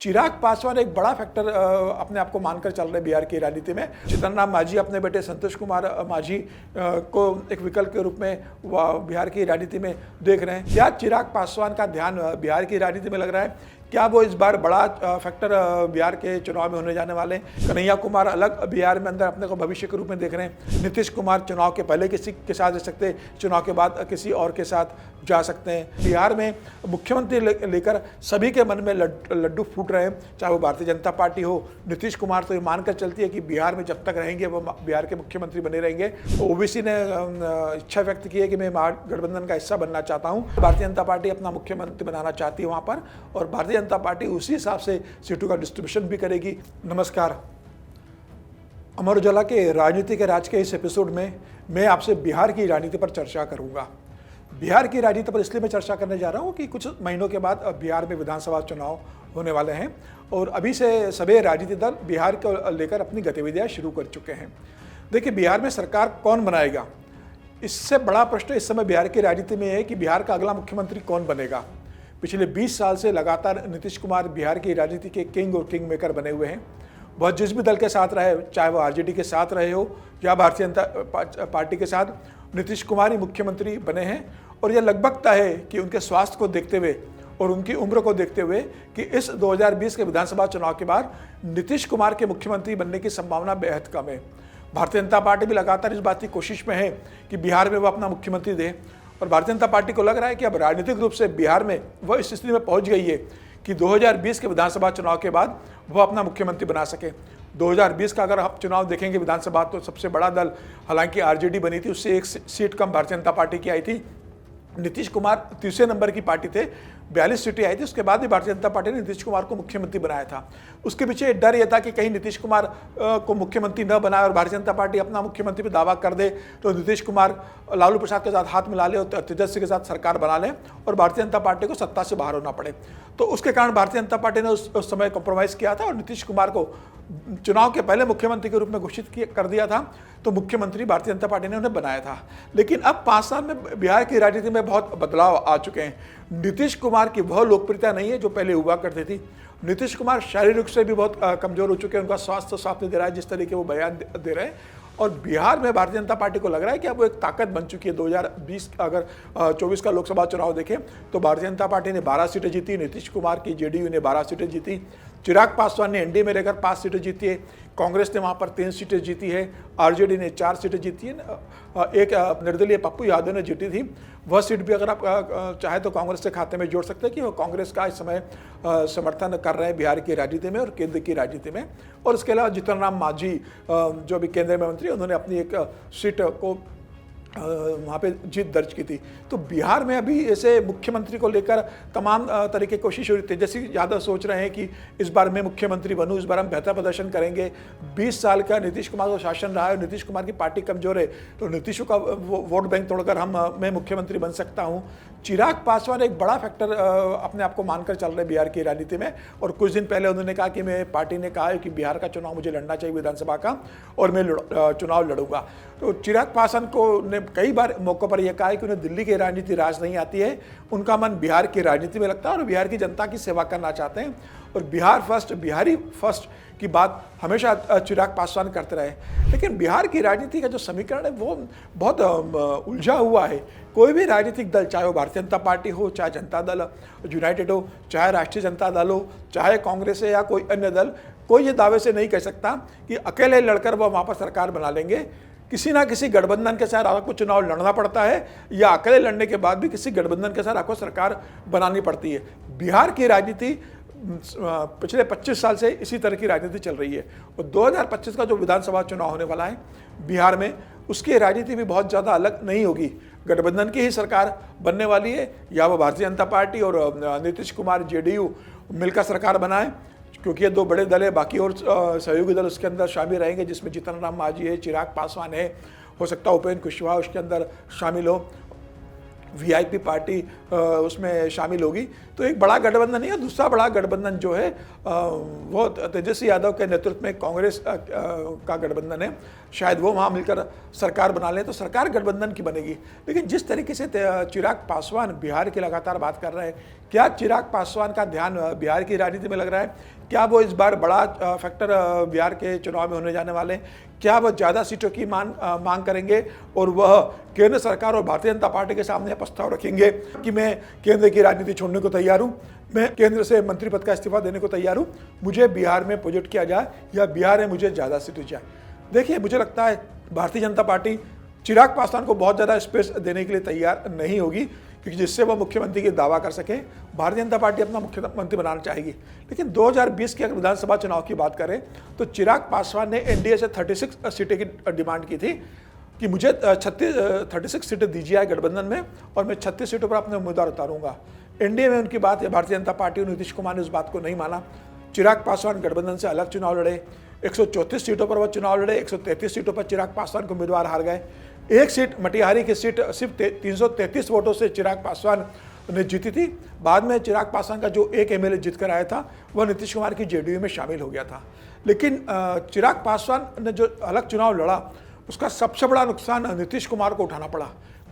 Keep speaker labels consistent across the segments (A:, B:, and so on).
A: चिराग पासवान एक बड़ा फैक्टर अपने आप को मानकर चल रहे बिहार की राजनीति में। जीतन राम मांझी अपने बेटे संतोष कुमार मांझी को एक विकल्प के रूप में बिहार की राजनीति में देख रहे हैं। क्या चिराग पासवान का ध्यान बिहार की राजनीति में लग रहा है? क्या वो इस बार बड़ा फैक्टर बिहार के चुनाव में होने जाने वाले हैं? कन्हैया कुमार अलग बिहार में अंदर अपने को भविष्य के रूप में देख रहे हैं। नीतीश कुमार चुनाव के पहले किसी के साथ रह सकते हैं, चुनाव के बाद किसी और के साथ जा सकते हैं। बिहार में मुख्यमंत्री लेकर सभी के मन में लड्डू फूट रहे हैं, चाहे वो भारतीय जनता पार्टी हो। नीतीश कुमार तो ये मानकर चलती है कि बिहार में जब तक रहेंगे वो बिहार के मुख्यमंत्री बने रहेंगे। ओबीसी ने इच्छा व्यक्त की है कि मैं महागठबंधन का हिस्सा बनना चाहता हूँ। भारतीय जनता पार्टी अपना मुख्यमंत्री बनाना चाहती है वहाँ पर, और भारतीय जनता पार्टी उसी हिसाब से सीटों का डिस्ट्रीब्यूशन भी करेगी। नमस्कार, अमर उजाला के राजनीति के राज के इस एपिसोड में मैं आपसे बिहार की राजनीति पर चर्चा करूंगा। बिहार की राजनीति पर इसलिए मैं चर्चा करने जा रहा हूं कि कुछ महीनों के बाद बिहार में विधानसभा चुनाव होने वाले हैं और अभी से सभी राजनीतिक दल बिहार को लेकर अपनी गतिविधियां शुरू कर चुके हैं। देखिए, बिहार में सरकार कौन बनाएगा, इससे बड़ा प्रश्न इस समय बिहार की राजनीति में है कि बिहार का अगला मुख्यमंत्री कौन बनेगा। पिछले 20 साल से लगातार नीतीश कुमार बिहार की राजनीति के किंग और किंग मेकर बने हुए हैं। वह जिस भी दल के साथ रहे, चाहे वह आरजेडी के साथ रहे हो या भारतीय जनता पार्टी के साथ, नीतीश कुमार ही मुख्यमंत्री बने हैं। और यह लगभग तय है कि उनके स्वास्थ्य को देखते हुए और उनकी उम्र को देखते हुए कि इस 2020 के विधानसभा चुनाव के बाद नीतीश कुमार के मुख्यमंत्री बनने की संभावना बेहद कम है। भारतीय जनता पार्टी भी लगातार इस बात की कोशिश में है कि बिहार में वह अपना मुख्यमंत्री दे, और भारतीय जनता पार्टी को लग रहा है कि अब राजनीतिक रूप से बिहार में वह इस स्थिति में पहुंच गई है कि 2020 के विधानसभा चुनाव के बाद वह अपना मुख्यमंत्री बना सके। 2020 का अगर आप चुनाव देखेंगे विधानसभा, तो सबसे बड़ा दल हालांकि आरजेडी बनी थी, उससे एक सीट कम भारतीय जनता पार्टी की आई थी। नीतीश कुमार तीसरे नंबर की पार्टी थे, 42 सीटें आई थी। उसके बाद भी भारतीय जनता पार्टी ने नीतीश कुमार को मुख्यमंत्री बनाया था। उसके पीछे डर यह था कि कहीं नीतीश कुमार को मुख्यमंत्री न बनाए और भारतीय जनता पार्टी अपना मुख्यमंत्री पर दावा कर दे तो नीतीश कुमार लालू प्रसाद के साथ हाथ मिला ले और तेजस्वी के साथ सरकार बना ले और भारतीय जनता पार्टी को सत्ता से बाहर होना पड़े। तो उसके कारण भारतीय जनता पार्टी ने उस समय कॉम्प्रोमाइज़ किया था और नीतीश कुमार को चुनाव के पहले मुख्यमंत्री के रूप में घोषित कर दिया था। तो मुख्यमंत्री भारतीय जनता पार्टी ने उन्हें बनाया था। लेकिन अब 5 साल में बिहार की राजनीति में बहुत बदलाव आ चुके हैं। नीतीश कुमार की वह लोकप्रियता नहीं है जो पहले हुआ करती थी। नीतीश कुमार शारीरिक रूप से भी बहुत कमजोर हो चुके हैं। उनका स्वास्थ्य साफ नहीं दे रहा है जिस तरीके वो बयान दे रहे हैं। और बिहार में भारतीय जनता पार्टी को लग रहा है कि अब वो एक ताकत बन चुकी है। 2020 अगर 24 का लोकसभा चुनाव देखें तो भारतीय जनता पार्टी ने 12 सीटें जीती, नीतीश कुमार की जेडीयू ने 12 सीटें जीती, चिराग पासवान ने एनडीए में रहकर 5 सीटें जीती है, कांग्रेस ने वहाँ पर 3 सीटें जीती है, आरजेडी ने 4 सीटें जीती है, एक निर्दलीय पप्पू यादव ने जीती थी। वह सीट भी अगर आप चाहे तो कांग्रेस के खाते में जोड़ सकते हैं कि वो कांग्रेस का इस समय समर्थन कर रहे हैं बिहार की राजनीति में और केंद्र की राजनीति में। और इसके अलावा जीतन राम मांझी जो अभी केंद्रीय मंत्री, उन्होंने अपनी एक सीट को वहाँ पे जीत दर्ज की थी। तो बिहार में अभी ऐसे मुख्यमंत्री को लेकर तमाम तरीके की कोशिश हो रही है। तेजस्वी यादव सोच रहे हैं कि इस बार मैं मुख्यमंत्री बनूं, इस बार हम बेहतर प्रदर्शन करेंगे। 20 साल का नीतीश कुमार का शासन रहा है, नीतीश कुमार की पार्टी कमजोर है, तो नीतीश का वोट बैंक तोड़कर मैं मुख्यमंत्री बन सकता हूँ। चिराग पासवान एक बड़ा फैक्टर अपने आप को मानकर चल रहे बिहार की राजनीति में। और कुछ दिन पहले उन्होंने कहा कि मैं पार्टी ने कहा है कि बिहार का चुनाव मुझे लड़ना चाहिए विधानसभा का और मैं चुनाव लड़ूंगा। तो चिराग पासवान को ने कई बार मौक़ों पर यह कहा है कि उन्हें दिल्ली की राजनीति राज नहीं आती है, उनका मन बिहार की राजनीति में लगता है और बिहार की जनता की सेवा करना चाहते हैं। और बिहार फर्स्ट, बिहारी फर्स्ट की बात हमेशा चिराग पासवान करते रहे। लेकिन बिहार की राजनीति का जो समीकरण है वो बहुत उलझा हुआ है। कोई भी राजनीतिक दल, चाहे वो भारतीय जनता पार्टी हो, चाहे जनता दल यूनाइटेड हो, चाहे राष्ट्रीय जनता दल हो, चाहे कांग्रेस है या कोई अन्य दल, कोई ये दावे से नहीं कह सकता कि अकेले लड़कर वह वहाँ पर सरकार बना लेंगे। किसी ना किसी गठबंधन के साथ आपको चुनाव लड़ना पड़ता है या अकेले लड़ने के बाद भी किसी गठबंधन के साथ आपको सरकार बनानी पड़ती है। बिहार की राजनीति पिछले 25 साल से इसी तरह की राजनीति चल रही है। और 2025 का जो विधानसभा चुनाव होने वाला है बिहार में, उसकी राजनीति भी बहुत ज़्यादा अलग नहीं होगी। गठबंधन की ही सरकार बनने वाली है या वो भारतीय जनता पार्टी और नीतीश कुमार जेडीयू मिलकर सरकार बनाए, क्योंकि ये 2 बड़े दल है। बाकी और सहयोगी दल उसके अंदर शामिल रहेंगे, जिसमें जीतन राम मांझी है, चिराग पासवान है, हो सकता है उपेंद्र कुशवाहा उसके अंदर शामिल हो। वीआईपी पार्टी उसमें शामिल होगी। तो एक बड़ा गठबंधन है। दूसरा बड़ा गठबंधन जो है वो तेजस्वी यादव के नेतृत्व में कांग्रेस का गठबंधन है। शायद वो वहाँ मिलकर सरकार बना लें तो सरकार गठबंधन की बनेगी। लेकिन जिस तरीके से चिराग पासवान बिहार की लगातार बात कर रहे हैं, क्या चिराग पासवान का ध्यान बिहार की राजनीति में लग रहा है? क्या वो इस बार बड़ा फैक्टर बिहार के चुनाव में होने जाने वाले हैं? क्या वह ज़्यादा सीटों की मांग करेंगे और वह केंद्र सरकार और भारतीय जनता पार्टी के सामने प्रस्ताव रखेंगे कि मैं केंद्र की राजनीति छोड़ने को तैयार हूँ, मैं केंद्र से मंत्री पद का इस्तीफा देने को तैयार हूँ, मुझे बिहार में प्रोजेक्ट किया जाए या बिहार में मुझे ज़्यादा सीटें जाए? देखिए, मुझे लगता है भारतीय जनता पार्टी चिराग पासवान को बहुत ज़्यादा स्पेस देने के लिए तैयार नहीं होगी, क्योंकि जिससे वह मुख्यमंत्री की दावा कर सके। भारतीय जनता पार्टी अपना मुख्यमंत्री बनाना चाहेगी। लेकिन 2020 के अगर विधानसभा चुनाव की बात करें तो चिराग पासवान ने एनडीए से 36 सीटें की डिमांड की थी कि मुझे 36 सीटें दीजिए गठबंधन में और मैं 36 सीटों पर अपने उम्मीदवार उतारूंगा। एनडीए में उनकी बात है, भारतीय जनता पार्टी और नीतीश कुमार ने उस बात को नहीं माना। चिराग पासवान गठबंधन से अलग चुनाव लड़े। 134 सीटों पर वह चुनाव लड़े। 133 सीटों पर चिराग पासवान को उम्मीदवार हार गए। एक सीट मटिहारी की सीट सिर्फ 333 वोटों से चिराग पासवान ने जीती थी। बाद में चिराग पासवान का जो एक एमएलए जीत कर आया था वह नीतीश कुमार की जेडीयू में शामिल हो गया था। लेकिन चिराग पासवान ने जो अलग चुनाव लड़ा उसका सबसे बड़ा नुकसान नीतीश कुमार को उठाना पड़ा।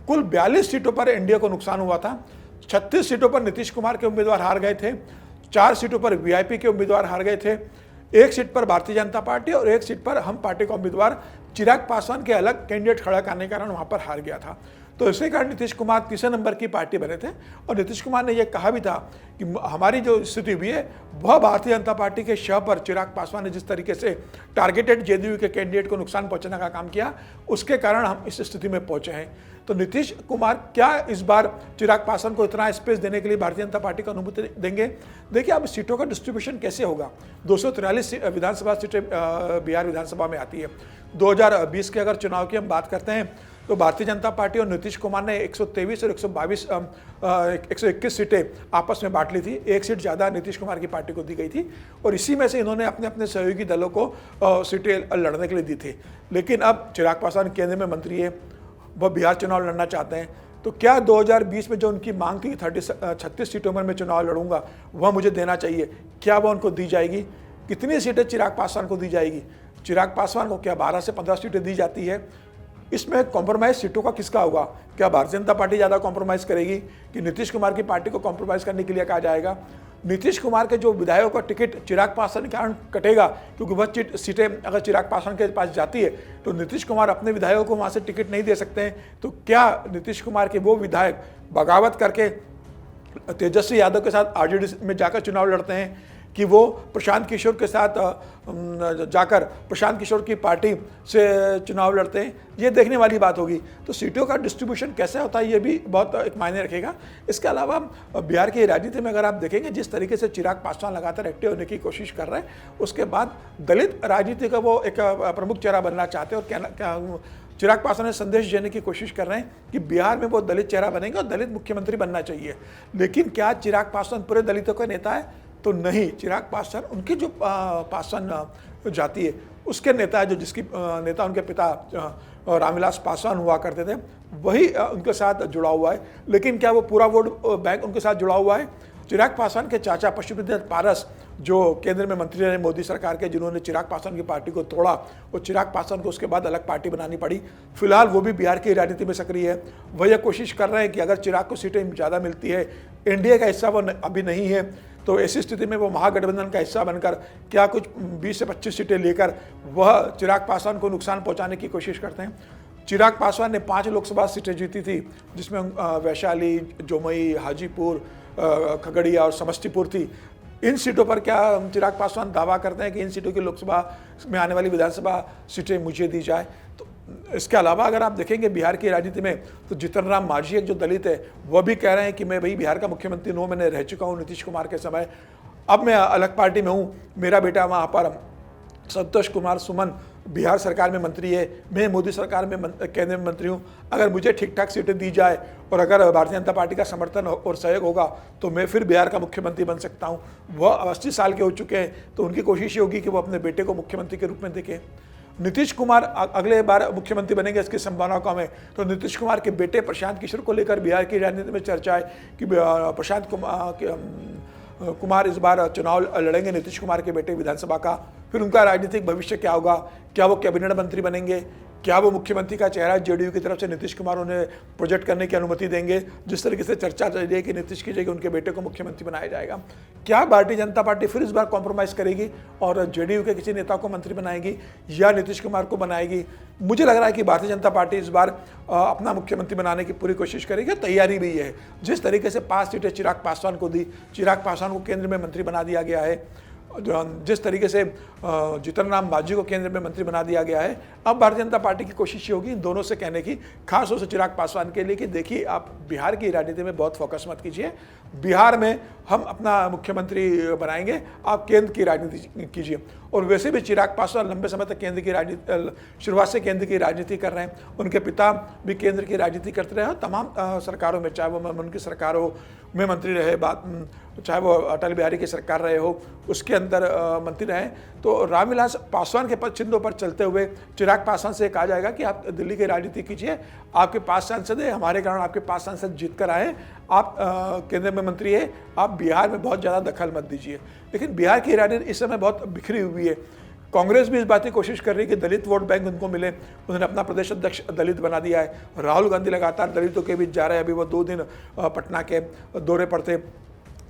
A: कुल 42 सीटों पर एनडीए को नुकसान हुआ था। 36 सीटों पर नीतीश कुमार के उम्मीदवार हार गए थे। 4 सीटों पर वीआईपी के उम्मीदवार हार गए थे। 1 सीट पर भारतीय जनता पार्टी और 1 सीट पर हम पार्टी का उम्मीदवार चिराग पासवान के अलग कैंडिडेट खड़ा करने के कारण वहां पर हार गया था। तो इसी कारण नीतीश कुमार तीसरे नंबर की पार्टी बने थे और नीतीश कुमार ने यह कहा भी था कि हमारी जो स्थिति हुई है वह भारतीय जनता पार्टी के शव पर चिराग पासवान ने जिस तरीके से टारगेटेड जेडीयू के कैंडिडेट को नुकसान पहुंचाने का काम किया, उसके कारण हम इस स्थिति में पहुंचे हैं। तो नीतीश कुमार क्या इस बार चिराग पासवान को इतना स्पेस देने के लिए भारतीय जनता पार्टी को अनुमति देंगे? देखिए, अब सीटों का डिस्ट्रीब्यूशन कैसे होगा। 243 विधानसभा सीटें बिहार विधानसभा में आती है। 2020 के अगर चुनाव की हम बात करते हैं तो भारतीय जनता पार्टी और नीतीश कुमार ने 123 और 121 सीटें आपस में बांट ली थी। 1 सीट ज़्यादा नीतीश कुमार की पार्टी को दी गई थी और इसी में से इन्होंने अपने अपने सहयोगी दलों को सीटें लड़ने के लिए दी थी। लेकिन अब चिराग पासवान केंद्र में मंत्री है, वह बिहार चुनाव लड़ना चाहते हैं। तो क्या 2020 में जो उनकी मांग थी 36 सीटों में मैं चुनाव लड़ूंगा, वह मुझे देना चाहिए, क्या वह उनको दी जाएगी? कितनी सीटें चिराग पासवान को दी जाएगी? चिराग पासवान को क्या 12 से 15 सीटें दी जाती है? इसमें कॉम्प्रोमाइज सीटों का किसका होगा? क्या भारतीय जनता पार्टी ज़्यादा कॉम्प्रोमाइज़ करेगी कि नीतीश कुमार की पार्टी को कॉम्प्रोमाइज़ करने के लिए कहा जाएगा? नीतीश कुमार के जो विधायकों का टिकट चिराग पासवान के कारण कटेगा, क्योंकि वह सीटें अगर चिराग पासवान के पास जाती है तो नीतीश कुमार अपने विधायकों को वहाँ से टिकट नहीं दे सकते हैं। तो क्या नीतीश कुमार के वो विधायक बगावत करके तेजस्वी यादव के साथ आरजेडी में जाकर चुनाव लड़ते हैं कि वो प्रशांत किशोर के साथ जाकर प्रशांत किशोर की पार्टी से चुनाव लड़ते हैं? ये देखने वाली बात होगी। तो सीटों का डिस्ट्रीब्यूशन कैसे होता है ये भी बहुत एक मायने रखेगा। इसके अलावा बिहार की राजनीति में अगर आप देखेंगे जिस तरीके से चिराग पासवान लगातार एक्टिव होने की कोशिश कर रहे हैं, उसके बाद दलित राजनीति का वो एक प्रमुख चेहरा बनना चाहते हैं और चिराग पासवान ने संदेश देने की कोशिश कर रहे हैं कि बिहार में वो दलित चेहरा बनेंगे और दलित मुख्यमंत्री बनना चाहिए। लेकिन क्या चिराग पासवान पूरे दलितों का नेता है? तो नहीं। चिराग पासवान उनकी जो पासवान जाति है उसके नेता है, जो जिसकी नेता उनके पिता रामविलास पासवान हुआ करते थे, वही उनके साथ जुड़ा हुआ है। लेकिन क्या वो पूरा वोट बैंक उनके साथ जुड़ा हुआ है? चिराग पासवान के चाचा पशुपतिनाथ पारस जो केंद्र में मंत्री रहे मोदी सरकार के, जिन्होंने चिराग पासवान की पार्टी को तोड़ा और चिराग पासवान को उसके बाद अलग पार्टी बनानी पड़ी, फिलहाल वो भी बिहार की राजनीति में सक्रिय है। वह यह कोशिश कर रहे हैं कि अगर चिराग को सीटें ज़्यादा मिलती है, एनडीए का हिस्सा वो अभी नहीं है, तो ऐसी स्थिति में वो महागठबंधन का हिस्सा बनकर क्या कुछ 20 से 25 सीटें लेकर वह चिराग पासवान को नुकसान पहुंचाने की कोशिश करते हैं। चिराग पासवान ने 5 लोकसभा सीटें जीती थी, जिसमें वैशाली, जमुई, हाजीपुर, खगड़िया और समस्तीपुर थी। इन सीटों पर क्या चिराग पासवान दावा करते हैं कि इन सीटों की लोकसभा में आने वाली विधानसभा सीटें मुझे दी जाए? तो इसके अलावा अगर आप देखेंगे बिहार की राजनीति में तो जीतन राम मांझी एक जो दलित है वह भी कह रहे हैं कि मैं भाई बिहार का मुख्यमंत्री 9 महीने रह चुका हूँ नीतीश कुमार के समय, अब मैं अलग पार्टी में हूँ, मेरा बेटा वहाँ पर संतोष कुमार सुमन बिहार सरकार में मंत्री है, मैं मोदी सरकार में केंद्र में मंत्री हूँ, अगर मुझे ठीक ठाक सीटें दी जाए और अगर भारतीय जनता पार्टी का समर्थन और सहयोग होगा तो मैं फिर बिहार का मुख्यमंत्री बन सकता हूँ। वह 80 साल के हो चुके हैं, तो उनकी कोशिश ये होगी कि वो अपने बेटे को मुख्यमंत्री के रूप में देखें। नीतीश कुमार अगले बार मुख्यमंत्री बनेंगे इसकी संभावना कम है। तो नीतीश कुमार के बेटे प्रशांत किशोर को लेकर बिहार की राजनीति में चर्चा है कि प्रशांत कुमार इस बार चुनाव लड़ेंगे, नीतीश कुमार के बेटे विधानसभा का। फिर उनका राजनीतिक भविष्य क्या होगा, क्या वो कैबिनेट मंत्री बनेंगे, क्या वो मुख्यमंत्री का चेहरा जेडीयू की तरफ से नीतीश कुमार उन्हें प्रोजेक्ट करने की अनुमति देंगे। जिस तरीके से चर्चा चल रही है कि नीतीश की जगह उनके बेटे को मुख्यमंत्री बनाया जाएगा, क्या भारतीय जनता पार्टी फिर इस बार कॉम्प्रोमाइज़ करेगी और जेडीयू के किसी नेता को मंत्री बनाएगी या नीतीश कुमार को बनाएगी। मुझे लग रहा है कि भारतीय जनता पार्टी इस बार अपना मुख्यमंत्री बनाने की पूरी कोशिश करेगी, तैयारी भी है। जिस तरीके से 5 सीटें चिराग पासवान को दी, चिराग पासवान को केंद्र में मंत्री बना दिया गया है, जिस तरीके से जीतन राम मांझी को केंद्र में मंत्री बना दिया गया है, अब भारतीय जनता पार्टी की कोशिश होगी इन दोनों से कहने की, खास तौर से चिराग पासवान के लिए कि देखिए आप बिहार की राजनीति में बहुत फोकस मत कीजिए, बिहार में हम अपना मुख्यमंत्री बनाएंगे, आप केंद्र की राजनीति कीजिए। और वैसे भी चिराग पासवान लंबे समय तक केंद्र की राजनीति, शुरुआत से केंद्र की राजनीति कर रहे हैं, उनके पिता भी केंद्र की राजनीति करते रहे हैं तमाम सरकारों में, चाहे वो मनमोहन की सरकारों में मंत्री रहे, चाहे वो अटल बिहारी की सरकार रहे हो उसके अंदर मंत्री रहे। तो रामविलास पासवान के पद चिन्हों पर चलते हुए चिराग पासवान से कहा जाएगा कि आप दिल्ली की राजनीति कीजिए, आपके 5 सांसद है, हमारे कारण आपके 5 सांसद जीत कर आए, आप केंद्र में मंत्री है, आप बिहार में बहुत ज़्यादा दखल मत दीजिए। लेकिन बिहार की राजनीति इस समय बहुत बिखरी हुई है। कांग्रेस भी इस बात की कोशिश कर रही है कि दलित वोट बैंक उनको मिले, उन्होंने अपना प्रदेश अध्यक्ष दलित बना दिया है। राहुल गांधी लगातार दलितों के बीच जा रहे हैं, अभी वो 2 दिन पटना के दौरे पर थे।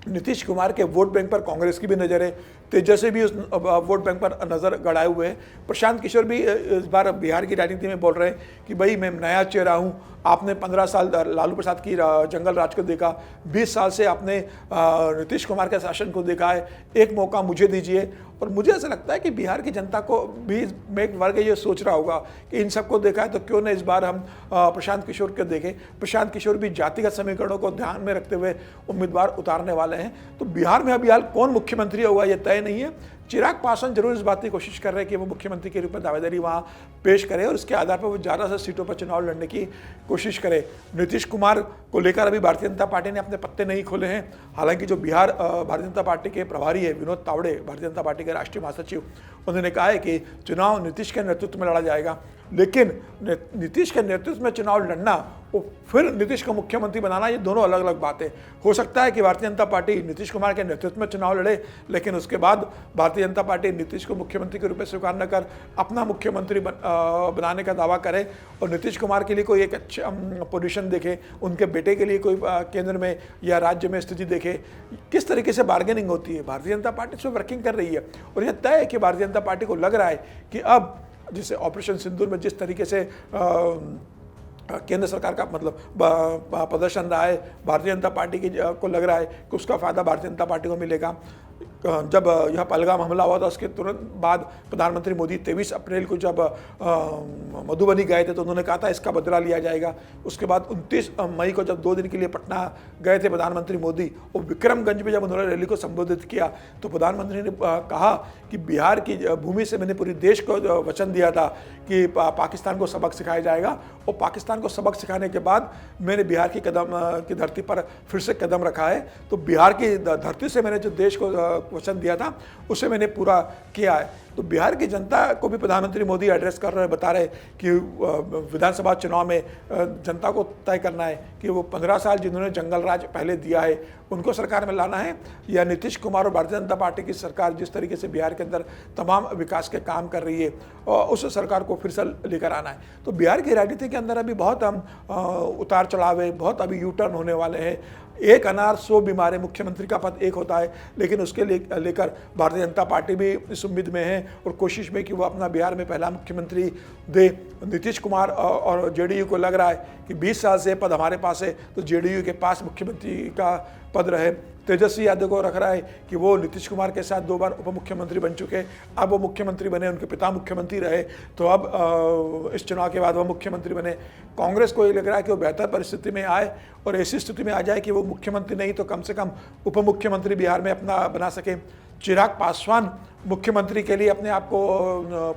A: नीतीश कुमार के वोट बैंक पर कांग्रेस की भी नज़र है, तेजस्वी भी उस वोट बैंक पर नज़र गड़ाए हुए हैं। प्रशांत किशोर भी इस बार बिहार की राजनीति में बोल रहे हैं कि भाई मैं नया चेहरा हूँ, आपने 15 साल लालू प्रसाद की जंगल राज को देखा, 20 साल से आपने नीतीश कुमार के शासन को देखा है, एक मौका मुझे दीजिए। और मुझे ऐसा लगता है कि बिहार की जनता को भी में एक वर्ग ये सोच रहा होगा कि इन सबको देखा है तो क्यों न इस बार हम प्रशांत किशोर को देखें। प्रशांत किशोर भी जातिगत समीकरणों को ध्यान में रखते हुए उम्मीदवार उतारने वाले हैं। तो बिहार में अभी हाल कौन मुख्यमंत्री होगा ये तय नहीं है। चिराग पासवान जरूर इस बात की कोशिश कर रहे हैं कि वो मुख्यमंत्री के रूप में दावेदारी वहाँ पेश करे और उसके आधार पर वो ज़्यादा से सीटों पर चुनाव लड़ने की कोशिश करे। नीतीश कुमार को लेकर अभी भारतीय जनता पार्टी ने अपने पत्ते नहीं खोले हैं। हालांकि जो बिहार भारतीय जनता पार्टी के प्रभारी है विनोद तावड़े, भारतीय जनता पार्टी के राष्ट्रीय महासचिव, उन्होंने कहा है कि चुनाव नीतीश के नेतृत्व में लड़ा जाएगा। लेकिन नीतीश के नेतृत्व में चुनाव लड़ना और फिर नीतीश को मुख्यमंत्री बनाना, ये दोनों अलग अलग बातें। हो सकता है कि भारतीय जनता पार्टी नीतीश कुमार के नेतृत्व में चुनाव लड़े, लेकिन उसके बाद भारतीय जनता पार्टी नीतीश को मुख्यमंत्री के रूप में स्वीकार न कर अपना मुख्यमंत्री बनाने का दावा करे और नीतीश कुमार के लिए कोई एक अच्छा पोजीशन देखे, उनके बेटे के लिए कोई केंद्र में या राज्य में स्थिति देखे। किस तरीके से बार्गेनिंग होती है, भारतीय जनता पार्टी इसमें वर्किंग कर रही है। और यह तय है कि भारतीय जनता पार्टी को लग रहा है कि अब जैसे ऑपरेशन सिंदूर में जिस तरीके से केंद्र सरकार का मतलब प्रदर्शन रहा है, भारतीय जनता पार्टी की को लग रहा है कि उसका फ़ायदा भारतीय जनता पार्टी को मिलेगा। जब यह पहलगाम हमला हुआ था उसके तुरंत बाद प्रधानमंत्री मोदी 23 अप्रैल को जब मधुबनी गए थे तो उन्होंने कहा था इसका बदला लिया जाएगा। उसके बाद 29 मई को जब 2 दिन के लिए पटना गए थे प्रधानमंत्री मोदी और विक्रमगंज में जब उन्होंने रैली को संबोधित किया तो प्रधानमंत्री ने कहा कि बिहार की भूमि से मैंने पूरे देश को वचन दिया था कि पाकिस्तान को सबक सिखाया जाएगा और पाकिस्तान को सबक सिखाने के बाद मैंने बिहार की धरती पर फिर से कदम रखा है। तो बिहार की धरती से मैंने जो देश को वचन दिया था उसे मैंने पूरा किया है। तो बिहार की जनता को भी प्रधानमंत्री मोदी एड्रेस कर रहे हैं, बता रहे कि विधानसभा चुनाव में जनता को तय करना है कि वो 15 साल जिन्होंने जंगल राज पहले दिया है उनको सरकार में लाना है या नीतीश कुमार और भारतीय जनता पार्टी की सरकार जिस तरीके से बिहार के अंदर तमाम विकास के काम कर रही है और उस सरकार को फिर से लेकर आना है। तो बिहार की राजनीति के अंदर अभी बहुत उतार चढ़ाव है, बहुत अभी यू टर्न होने वाले हैं। एक अनार 100 बीमार है, मुख्यमंत्री का पद एक होता है, लेकिन उसके लेकर भारतीय जनता पार्टी भी इस उम्मीद में है और कोशिश में कि वो अपना बिहार में पहला मुख्यमंत्री दे। नीतीश कुमार और जेडीयू को लग रहा है कि 20 साल से पद हमारे पास है तो जेडीयू के पास मुख्यमंत्री का पद रहे। तेजस्वी यादव को रख रहा है कि वो नीतीश कुमार के साथ 2 बार उप मुख्यमंत्री बन चुके, अब वो मुख्यमंत्री बने, उनके पिता मुख्यमंत्री रहे तो अब इस चुनाव के बाद वो मुख्यमंत्री बने। कांग्रेस को ये लग रहा है कि वो बेहतर परिस्थिति में आए और ऐसी स्थिति में आ जाए कि वो मुख्यमंत्री नहीं तो कम से कम उप मुख्यमंत्री बिहार में अपना बना सके। चिराग पासवान मुख्यमंत्री के लिए अपने आप को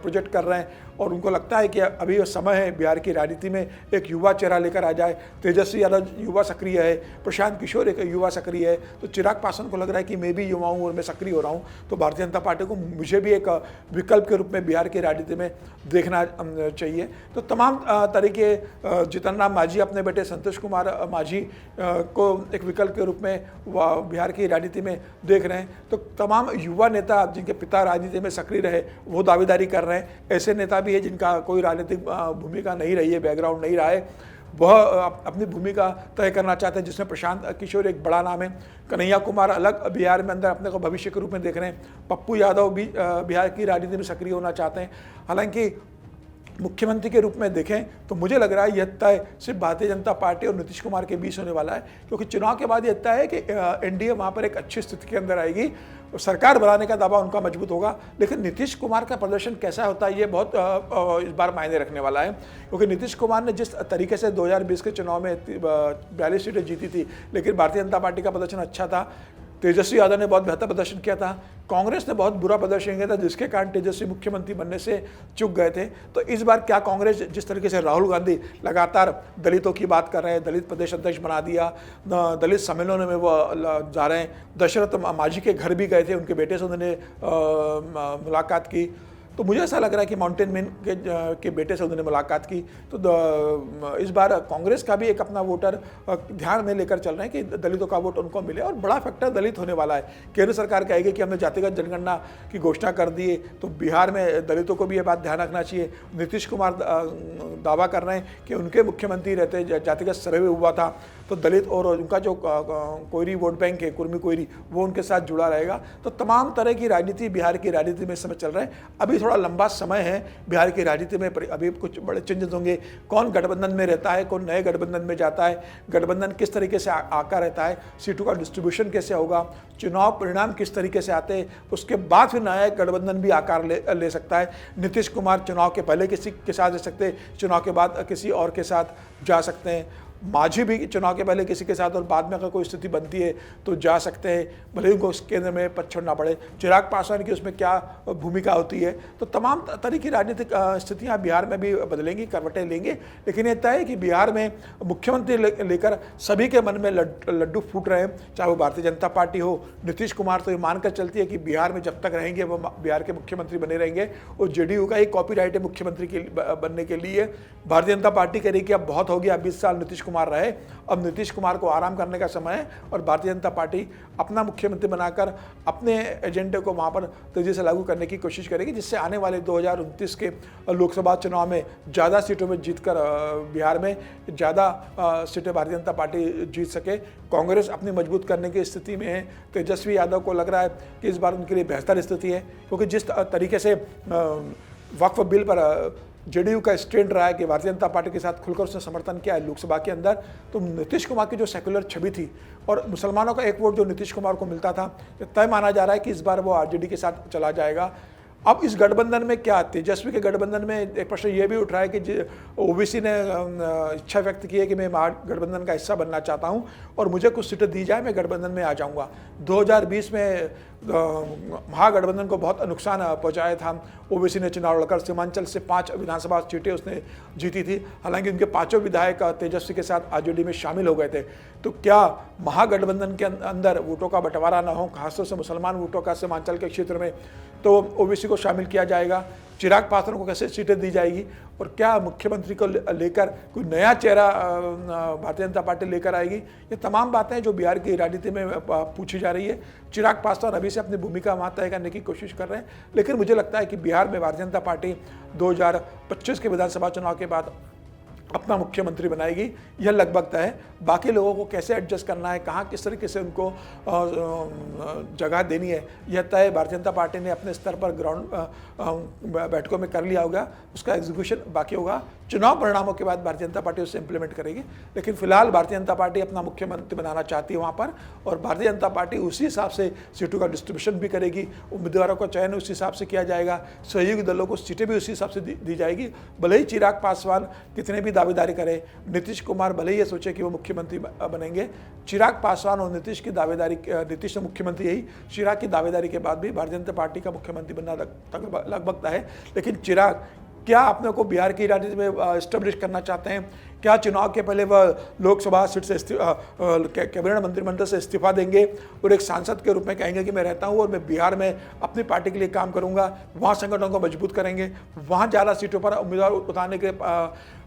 A: प्रोजेक्ट कर रहे हैं और उनको लगता है कि अभी वो समय है बिहार की राजनीति में एक युवा चेहरा लेकर आ जाए। तेजस्वी यादव युवा सक्रिय है, प्रशांत किशोर एक युवा सक्रिय है, तो चिराग पासवान को लग रहा है कि मैं भी युवा हूँ और मैं सक्रिय हो रहा हूँ, तो भारतीय जनता पार्टी को मुझे भी एक विकल्प के रूप में बिहार की राजनीति में देखना चाहिए। तो तमाम तरीके जीतन राम मांझी अपने बेटे संतोष कुमार मांझी को एक विकल्प के रूप में बिहार की राजनीति में देख रहे हैं। तो तमाम युवा नेता जिनके पिता राजनीति में सक्रिय रहे वो दावेदारी कर रहे हैं। ऐसे नेता भी है जिनका कोई राजनीतिक भूमिका नहीं रही है, बैकग्राउंड नहीं रहा है, वह अपनी भूमिका तय करना चाहते हैं, जिसमें प्रशांत किशोर एक बड़ा नाम है। कन्हैया कुमार अलग बिहार में अंदर अपने को भविष्य के रूप में देख रहे हैं। पप्पू यादव भी बिहार की राजनीति में सक्रिय होना चाहते हैं। हालांकि मुख्यमंत्री के रूप में देखें तो मुझे लग रहा है यह तय सिर्फ भारतीय जनता पार्टी और नीतीश कुमार के बीच होने वाला है, क्योंकि चुनाव के बाद यह तय है कि एनडीए वहाँ पर एक अच्छी स्थिति के अंदर आएगी, सरकार बनाने का दावा उनका मजबूत होगा। लेकिन नीतीश कुमार का प्रदर्शन कैसा होता है ये बहुत इस बार मायने रखने वाला है, क्योंकि नीतीश कुमार ने जिस तरीके से 2020 के चुनाव में 42 सीटें जीती थी, लेकिन भारतीय जनता पार्टी का प्रदर्शन अच्छा था। तेजस्वी यादव ने बहुत बेहतर प्रदर्शन किया था, कांग्रेस ने बहुत बुरा प्रदर्शन किया था, जिसके कारण तेजस्वी मुख्यमंत्री बनने से चूक गए थे। तो इस बार क्या कांग्रेस जिस तरीके से राहुल गांधी लगातार दलितों की बात कर रहे हैं, दलित प्रदेश अध्यक्ष बना दिया, दलित सम्मेलनों में वो जा रहे हैं, दशरथ मांझी के घर भी गए थे, उनके बेटे से उन्होंने मुलाकात की, तो मुझे ऐसा लग रहा है कि माउंटेन मैन के बेटे से उन्होंने मुलाकात की। तो इस बार कांग्रेस का भी एक अपना वोटर ध्यान में लेकर चल रहे हैं कि दलितों का वोट उनको मिले, और बड़ा फैक्टर दलित होने वाला है। केंद्र सरकार कहेगी कि हमने जातिगत जनगणना की घोषणा कर दी है, तो बिहार में दलितों को भी ये बात ध्यान रखना चाहिए। नीतीश कुमार दावा कर रहे हैं कि उनके मुख्यमंत्री रहते जातिगत सर्वे हुआ था, तो दलित और उनका जो कोयरी वोट बैंक है, कुर्मी कोयरी, वो उनके साथ जुड़ा रहेगा। तो तमाम तरह की राजनीति बिहार की राजनीति में इस समय चल रहा है। अभी थोड़ा लंबा समय है बिहार की राजनीति में, अभी कुछ बड़े चेंजेस होंगे। कौन गठबंधन में रहता है, कौन नए गठबंधन में जाता है, गठबंधन किस तरीके से आका रहता है, सीटों का डिस्ट्रीब्यूशन कैसे होगा, चुनाव परिणाम किस तरीके से आते हैं, उसके बाद फिर नया गठबंधन भी आकार ले सकता है। नीतीश कुमार चुनाव के पहले किसी के साथ रह सकते हैं, चुनाव के बाद किसी और के साथ जा सकते हैं। मांझी भी चुनाव के पहले किसी के साथ और बाद में अगर कोई स्थिति बनती है तो जा सकते हैं, भले ही उनको उस केंद्र में पद छोड़ना पड़े। चिराग पासवान की उसमें क्या भूमिका होती है, तो तमाम तरह की राजनीतिक स्थितियां बिहार में भी बदलेंगी, करवटें लेंगे। लेकिन ये तय है कि बिहार में मुख्यमंत्री लेकर सभी के मन में लड्डू फूट रहे हैं, चाहे वो भारतीय जनता पार्टी हो। नीतीश कुमार तो ये मानकर चलती है कि बिहार में जब तक रहेंगे वो बिहार के मुख्यमंत्री बने रहेंगे, और जेडीयू का ही कॉपीराइट है मुख्यमंत्री के बनने के लिए। भारतीय जनता पार्टी कह रही कि अब बहुत हो गया, 20 साल नीतीश कुमार रहे, अब नीतीश कुमार को आराम करने का समय है, और भारतीय जनता पार्टी अपना मुख्यमंत्री बनाकर अपने एजेंडे को वहां पर तेजी से लागू करने की कोशिश करेगी, जिससे आने वाले 2029 के लोकसभा चुनाव में ज़्यादा सीटों में जीतकर बिहार में ज़्यादा सीटें भारतीय जनता पार्टी जीत सके। कांग्रेस अपनी मजबूत करने की स्थिति में है। तेजस्वी यादव को लग रहा है कि इस बार उनके लिए बेहतर स्थिति है, क्योंकि जिस तरीके से वक्फ बिल पर जेडीयू का स्टैंड रहा है कि भारतीय जनता पार्टी के साथ खुलकर उसने समर्थन किया है लोकसभा के अंदर, तो नीतीश कुमार की जो सेक्युलर छवि थी और मुसलमानों का एक वोट जो नीतीश कुमार को मिलता था, तय माना जा रहा है कि इस बार वो आरजेडी के साथ चला जाएगा। अब इस गठबंधन में क्या, तेजस्वी के गठबंधन में एक प्रश्न ये भी उठ रहा है कि ओबीसी ने इच्छा व्यक्त की है कि मैं गठबंधन का हिस्सा बनना चाहता हूं और मुझे कुछ सीटें दी जाए, मैं गठबंधन में आ जाऊंगा। 2020 में महागठबंधन को बहुत नुकसान पहुंचाया था। ओबीसी ने चुनाव लड़कर सीमांचल से 5 विधानसभा सीटें उसने जीती थी, हालांकि उनके 5 विधायक तेजस्वी के साथ आरजेडी में शामिल हो गए थे। तो क्या महागठबंधन के अंदर वोटों का बंटवारा न हो, खासतौर से मुसलमान वोटों का सीमांचल के क्षेत्र में, तो ओबीसी को शामिल किया जाएगा? चिराग पासवान को कैसे सीटें दी जाएगी? और क्या मुख्यमंत्री को लेकर कोई नया चेहरा भारतीय जनता पार्टी लेकर आएगी? ये तमाम बातें जो बिहार की राजनीति में पूछी जा रही है। चिराग पासवान अभी से अपनी भूमिका वहाँ तय करने की कोशिश कर रहे हैं, लेकिन मुझे लगता है कि बिहार में भारतीय जनता पार्टी 2025 के विधानसभा चुनाव के बाद अपना मुख्यमंत्री बनाएगी, यह लगभग तय है। बाकी लोगों को कैसे एडजस्ट करना है, कहाँ किस तरीके से उनको जगह देनी है, यह तय भारतीय जनता पार्टी ने अपने स्तर पर ग्राउंड बैठकों में कर लिया होगा, उसका एग्जीक्यूशन बाकी होगा। चुनाव परिणामों के बाद भारतीय जनता पार्टी उसे इम्प्लीमेंट करेगी। लेकिन फिलहाल भारतीय जनता पार्टी अपना मुख्यमंत्री बनाना चाहती है वहाँ पर, और भारतीय जनता पार्टी उसी हिसाब से सीटों का डिस्ट्रीब्यूशन भी करेगी, उम्मीदवारों का चयन उसी हिसाब से किया जाएगा, सहयोगी दलों को सीटें भी उसी हिसाब से दी जाएगी। भले ही चिराग पासवान कितने भी दावेदारी करे, नीतीश कुमार भले ही ये सोचे कि वो मुख्यमंत्री बनेंगे, चिराग पासवान और नीतीश की दावेदारी, नीतीश ने मुख्यमंत्री यही, चिराग की दावेदारी के बाद भी भारतीय जनता पार्टी का मुख्यमंत्री बनना लगभग तय है। लेकिन चिराग क्या अपने को बिहार की राजनीति में इस्टेब्लिश करना चाहते हैं? क्या चुनाव के पहले वह लोकसभा सीट से कैबिनेट मंत्रिमंडल से इस्तीफा देंगे और एक सांसद के रूप में कहेंगे कि मैं रहता हूं और मैं बिहार में अपनी पार्टी के लिए काम करूंगा, वहां संगठनों को मजबूत करेंगे, वहां ज़्यादा सीटों पर उम्मीदवार उतारने के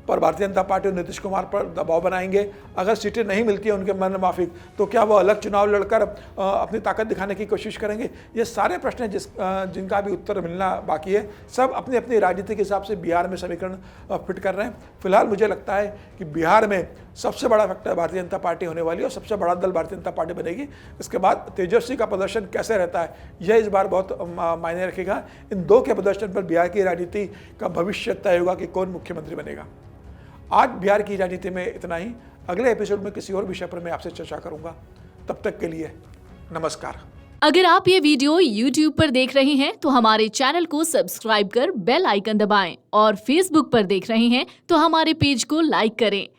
A: पर भारतीय जनता पार्टी और नीतीश कुमार पर दबाव बनाएंगे? अगर सीटें नहीं मिलती हैं उनके मन माफिक, तो क्या वो अलग चुनाव लड़कर अपनी ताकत दिखाने की कोशिश करेंगे? ये सारे प्रश्न जिनका भी उत्तर मिलना बाकी है। सब अपनी अपनी राजनीति के हिसाब से बिहार में समीकरण फिट कर रहे हैं। फिलहाल मुझे लगता है कि बिहार में सबसे बड़ा फैक्टर भारतीय जनता पार्टी होने वाली है और सबसे बड़ा दल भारतीय जनता पार्टी बनेगी। इसके बाद तेजस्वी का प्रदर्शन कैसे रहता है, यह इस बार बहुत मायने रखेगा। इन दो के प्रदर्शन पर बिहार की राजनीति का भविष्य तय होगा कि कौन मुख्यमंत्री बनेगा। आज बिहार की राजनीति में इतना ही। अगले एपिसोड में किसी और विषय पर मैं आपसे चर्चा करूंगा। तब तक के लिए नमस्कार।
B: अगर आप ये वीडियो YouTube पर देख रहे हैं तो हमारे चैनल को सब्सक्राइब कर बेल आइकन दबाएं और Facebook पर देख रहे हैं तो हमारे पेज को लाइक करें।